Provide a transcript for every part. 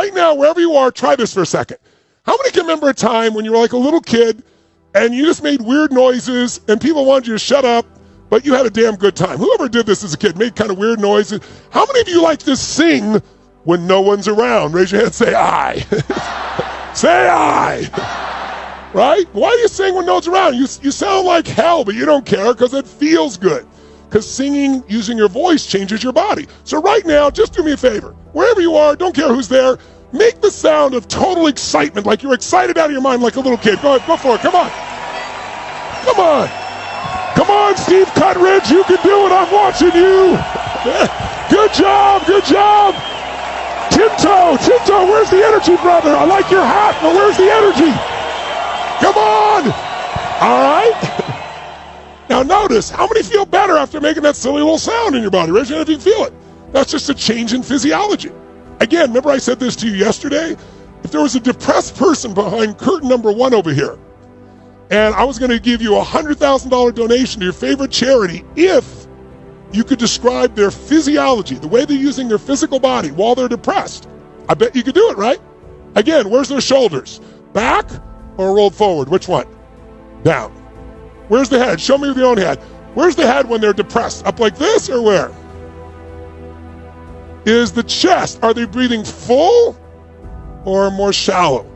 right now, wherever you are, try this for a second. How many can remember a time when you were like a little kid and you just made weird noises and people wanted you to shut up, but you had a damn good time? Whoever did this as a kid made kind of weird noises. How many of you like to sing when no one's around? Raise your hand, say aye. Say aye. Right? Why do you sing when no one's around? You sound like hell, but you don't care because it feels good. Because singing using your voice changes your body. So right now, just do me a favor. Wherever you are, don't care who's there, make the sound of total excitement, like you're excited out of your mind like a little kid. Go ahead, go for it, come on. Come on. Come on, Steve Cutridge, you can do it, I'm watching you. Good job, good job. Tinto, where's the energy, brother? I like your hat, but where's the energy? Come on. All right. Now notice, how many feel better after making that silly little sound in your body? Raise your hand if you feel it. That's just a change in physiology. Again, remember I said this to you yesterday? If there was a depressed person behind curtain number 1 over here, and I was going to give you a $100,000 donation to your favorite charity if you could describe their physiology, the way they're using their physical body while they're depressed, I bet you could do it, right? Again, where's their shoulders? Back or rolled forward? Which one? Down. Where's the head? Show me with your own head. Where's the head when they're depressed? Up like this or where? Is the chest, are they breathing full or more shallow?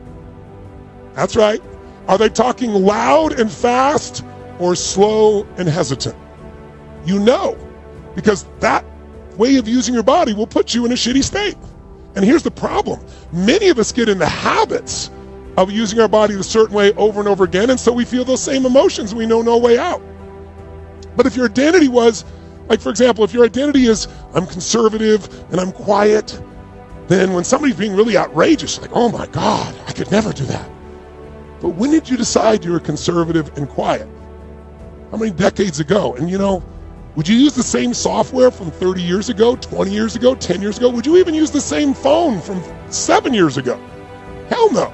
That's right. Are they talking loud and fast or slow and hesitant? You know, because that way of using your body will put you in a shitty state. And here's the problem. Many of us get in the habits of using our body a certain way over and over again, and so we feel those same emotions and we know no way out. But if your identity was, like for example, if your identity is, I'm conservative and I'm quiet, then when somebody's being really outrageous, like, oh my God, I could never do that. But when did you decide you were conservative and quiet? How many decades ago? And you know, would you use the same software from 30 years ago, 20 years ago, 10 years ago? Would you even use the same phone from 7 years ago? Hell no.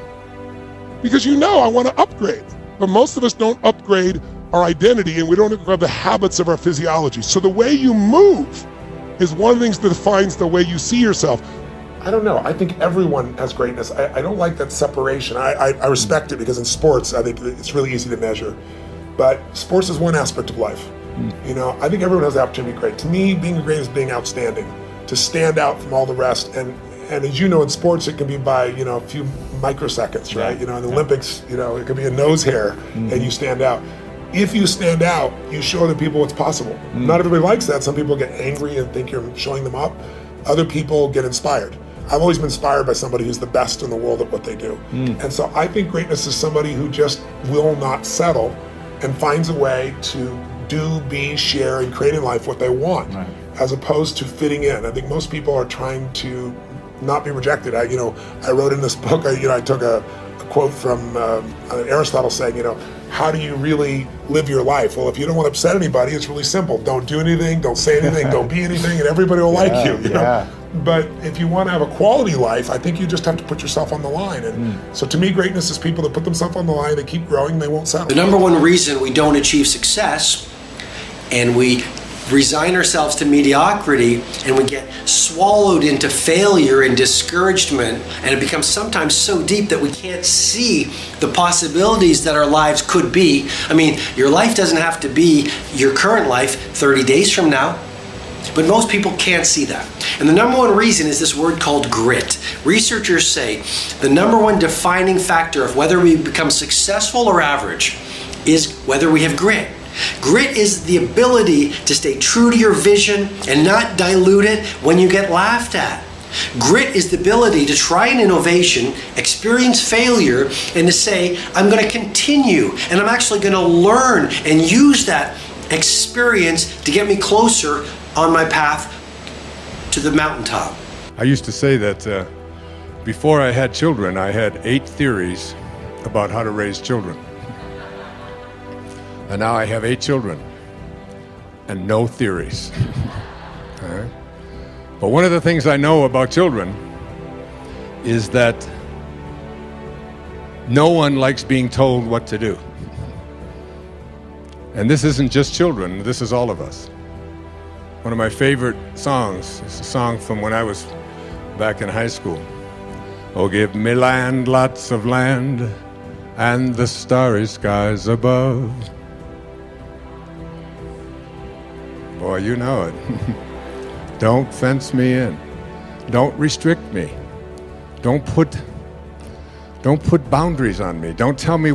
Because you know I want to upgrade. But most of us don't upgrade our identity and we don't upgrade the habits of our physiology. So the way you move is one of the things that defines the way you see yourself. I don't know. I think everyone has greatness. I don't like that separation. I respect it because in sports, I think it's really easy to measure. But sports is one aspect of life. You know, I think everyone has the opportunity to be great. To me, being great is being outstanding, to stand out from all the rest. And as you know, in sports, it can be by, you know, a few microseconds, right? You know, in the Olympics, you know, it could be a nose hair and you stand out. If you stand out, you show the people what's possible. Not everybody likes that. Some people get angry and think you're showing them up. Other people get inspired. I've always been inspired by somebody who's the best in the world at what they do. And so I think greatness is somebody who just will not settle and finds a way to do, be, share, and create in life what they want, as opposed to fitting in. I think most people are trying to not be rejected. I wrote in this book, I took a quote from Aristotle saying, you know, how do you really live your life? Well, if you don't want to upset anybody, it's really simple. Don't do anything, don't say anything, don't be anything, and everybody will like you. You know? But if you want to have a quality life, I think you just have to put yourself on the line. And so to me, greatness is people that put themselves on the line, they keep growing, they won't settle. The number one reason we don't achieve success and we resign ourselves to mediocrity and we get swallowed into failure and discouragement, and it becomes sometimes so deep that we can't see the possibilities that our lives could be. I mean, your life doesn't have to be your current life 30 days from now, but most people can't see that. And the number one reason is this word called grit. Researchers say the number one defining factor of whether we become successful or average is whether we have grit. Grit is the ability to stay true to your vision and not dilute it when you get laughed at. Grit is the ability to try an innovation, experience failure, and to say, I'm going to continue, and I'm actually going to learn and use that experience to get me closer on my path to the mountaintop. I used to say that before I had children, I had 8 theories about how to raise children. And now I have 8 children and no theories. All right? But one of the things I know about children is that no one likes being told what to do. And this isn't just children, this is all of us. One of my favorite songs is a song from when I was back in high school. Oh, give me land, lots of land, and the starry skies above. Boy, you know it. Don't fence me in. Don't restrict me. Don't put boundaries on me. Don't tell me.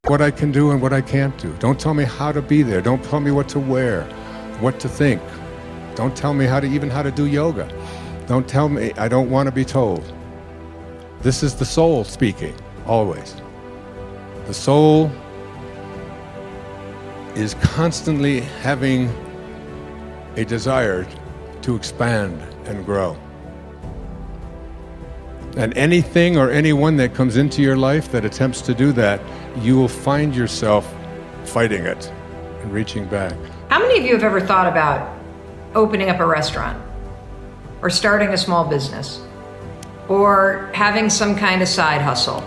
What I can do and what I can't do. Don't tell me how to be there. Don't tell me what to wear, what to think. Don't tell me how to do yoga. Don't tell me, I don't want to be told. This is the soul speaking, always. The soul is constantly having a desire to expand and grow. And anything or anyone that comes into your life that attempts to do that, you will find yourself fighting it and reaching back. How many of you have ever thought about opening up a restaurant or starting a small business or having some kind of side hustle?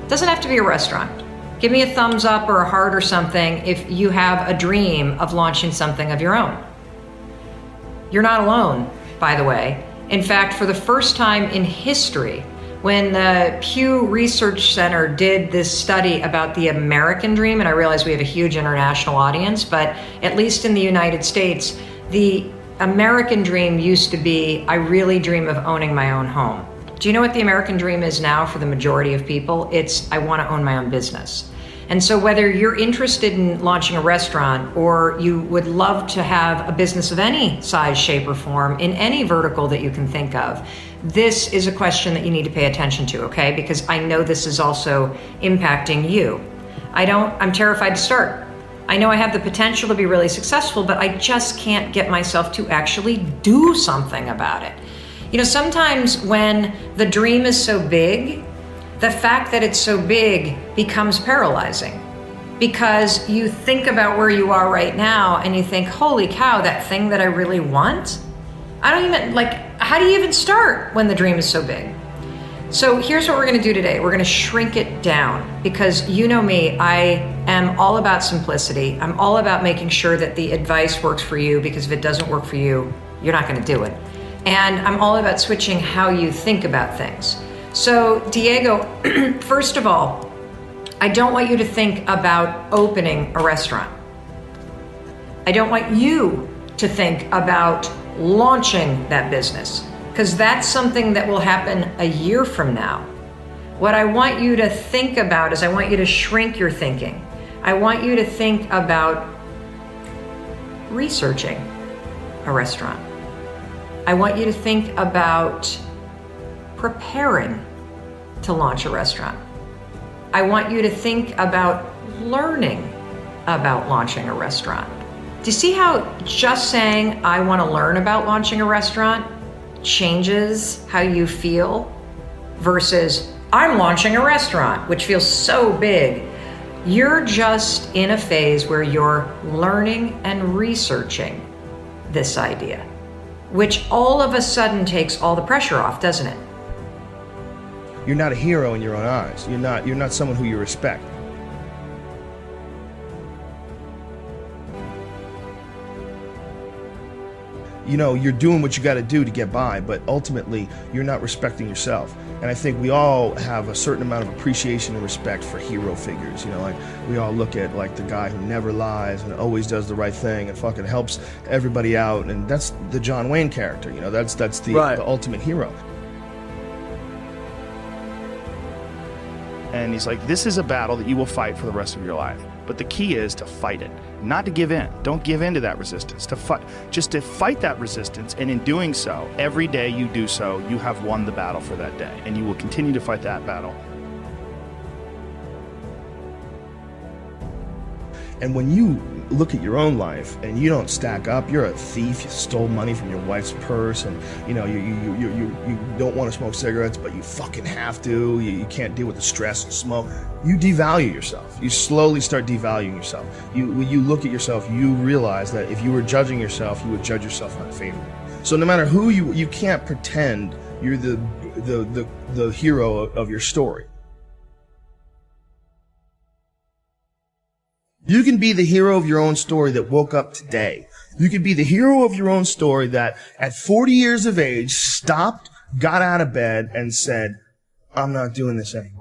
It doesn't have to be a restaurant. Give me a thumbs up or a heart or something if you have a dream of launching something of your own. You're not alone, by the way. In fact, for the first time in history, when the Pew Research Center did this study about the American dream, and I realize we have a huge international audience, but at least in the United States, the American dream used to be, I really dream of owning my own home. Do you know what the American dream is now for the majority of people? It's, I want to own my own business. And so whether you're interested in launching a restaurant or you would love to have a business of any size, shape, or form in any vertical that you can think of, this is a question that you need to pay attention to, okay? Because I know this is also impacting you. I'm terrified to start. I know I have the potential to be really successful, but I just can't get myself to actually do something about it. You know, sometimes when the dream is so big, the fact that it's so big becomes paralyzing because you think about where you are right now and you think, holy cow, that thing that I really want? How do you even start when the dream is so big? So here's what we're gonna do today. We're gonna shrink it down because you know me, I am all about simplicity. I'm all about making sure that the advice works for you because if it doesn't work for you, you're not gonna do it. And I'm all about switching how you think about things. So Diego, first of all, I don't want you to think about opening a restaurant. I don't want you to think about launching that business because that's something that will happen a year from now. What I want you to think about is I want you to shrink your thinking. I want you to think about researching a restaurant. I want you to think about preparing to launch a restaurant. I want you to think about learning about launching a restaurant. Do you see how just saying, I want to learn about launching a restaurant changes how you feel versus I'm launching a restaurant, which feels so big. You're just in a phase where you're learning and researching this idea, which all of a sudden takes all the pressure off, doesn't it? You're not a hero in your own eyes. You're not someone who you respect. You know, you're doing what you got to do to get by, but ultimately you're not respecting yourself. And I think we all have a certain amount of appreciation and respect for hero figures. You know, like we all look at like the guy who never lies and always does the right thing and fucking helps everybody out, and that's the John Wayne character. You know, that's the ultimate hero. And he's like, this is a battle that you will fight for the rest of your life. But the key is to fight it, not to give in. Don't give in to that resistance, just to fight that resistance. And in doing so, every day you do so, you have won the battle for that day. And you will continue to fight that battle. And when you look at your own life and you don't stack up, you're a thief, you stole money from your wife's purse, and you don't want to smoke cigarettes, but you fucking have to, you can't deal with the stress and smoke, you devalue yourself. You slowly start devaluing yourself. When you look at yourself, you realize that if you were judging yourself, you would judge yourself unfavorably. So no matter who you can't pretend you're the hero of your story. You can be the hero of your own story that woke up today. You can be the hero of your own story that at 40 years of age stopped, got out of bed, and said, I'm not doing this anymore.